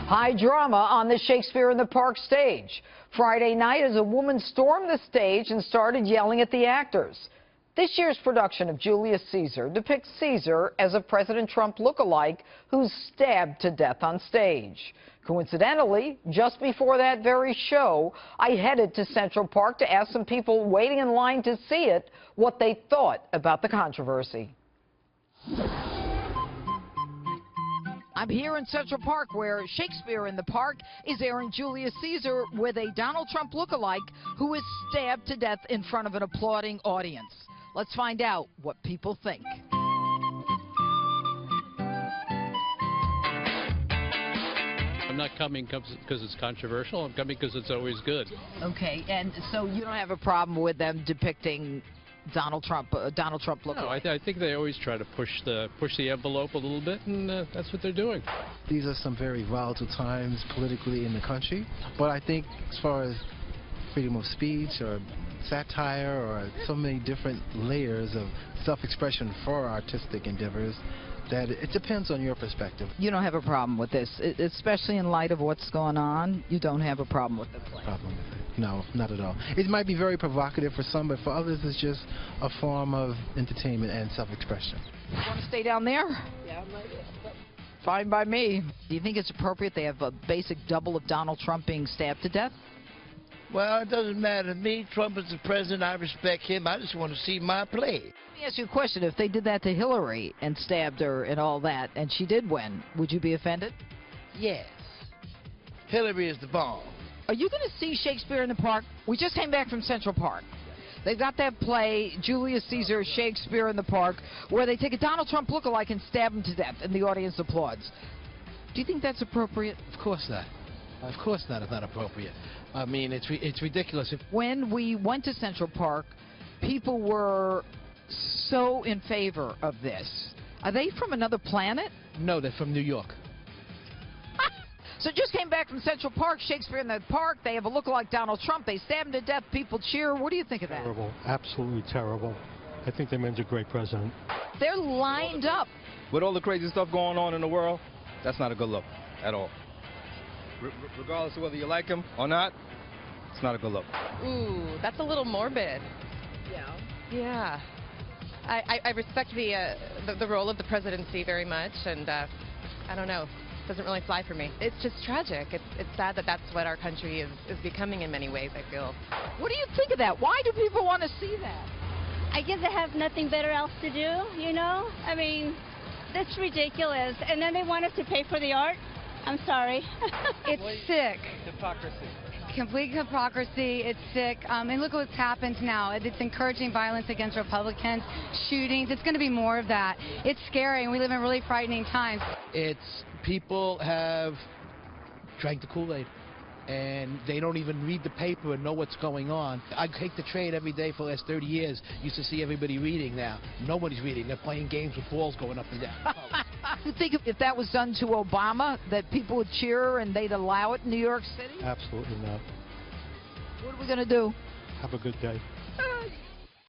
High drama on the Shakespeare in the Park stage. Friday night, as a woman stormed the stage and started yelling at the actors. This year's production of Julius Caesar depicts Caesar as a President Trump lookalike who's stabbed to death on stage. Coincidentally, just before that very show, I headed to Central Park to ask some people waiting in line to see it what they thought about the controversy. I'm here in Central Park, where Shakespeare in the Park is airing Julius Caesar with a Donald Trump lookalike who is stabbed to death in front of an applauding audience. Let's find out what people think. I'm not coming because it's controversial. I'm coming because it's always good. Okay, and so you don't have a problem with them depicting Donald Trump lookalike? No, I think they always try to push the envelope a little bit, and that's what they're doing. These are some very volatile times politically in the country, but I think as far as freedom of speech or satire or so many different layers of self-expression for artistic endeavors, that it depends on your perspective. You don't have a problem with this, especially in light of what's going on? You don't have a problem with the play? Problem with it. No, not at all. It might be very provocative for some, but for others it's just a form of entertainment and self-expression. You want to stay down there? Yeah, I'm right here. Fine by me. Do you think it's appropriate they have a basic double of Donald Trump being stabbed to death? Well, it doesn't matter to me. Trump is the president. I respect him. I just want to see my play. Let me ask you a question. If they did that to Hillary and stabbed her and all that, and she did win, would you be offended? Yes. Hillary is the bomb. Are you going to see Shakespeare in the Park? We just came back from Central Park. They've got that play, Julius Caesar, Shakespeare in the Park, where they take a Donald Trump lookalike and stab him to death, and the audience applauds. Do you think that's appropriate? Of course not. Of course not. It's not appropriate. I mean, it's ridiculous. When we went to Central Park, people were so in favor of this. Are they from another planet? No, they're from New York. So just came back from Central Park, Shakespeare in the Park. They have a lookalike Donald Trump. They stab him to death. People cheer. What do you think of that? Terrible. Absolutely terrible. I think the man's a great president. They're lined up. With all the crazy stuff going on in the world, that's not a good look at all. Regardless of whether you like him or not, it's not a good look. Ooh, that's a little morbid. Yeah. Yeah. I respect the role of the presidency very much, and I don't know. It doesn't really fly for me. It's just tragic. It's sad that that's what our country is becoming in many ways, I feel. What do you think of that? Why do people want to see that? I guess they have nothing better else to do, you know? I mean, that's ridiculous. And then they want us to pay for the art? I'm sorry. It's sick. Hypocrisy. Complete hypocrisy. It's sick. And look what's happened now. It's encouraging violence against Republicans, shootings. It's going to be more of that. It's scary, and we live in really frightening times. It's people have drank the Kool-Aid, and they don't even read the paper and know what's going on. I take the train every day for the last 30 years. Used to see everybody reading now. Nobody's reading. They're playing games with balls going up and down. You think if that was done to Obama, that people would cheer and they'd allow it in New York City? Absolutely not. What are we going to do? Have a good day.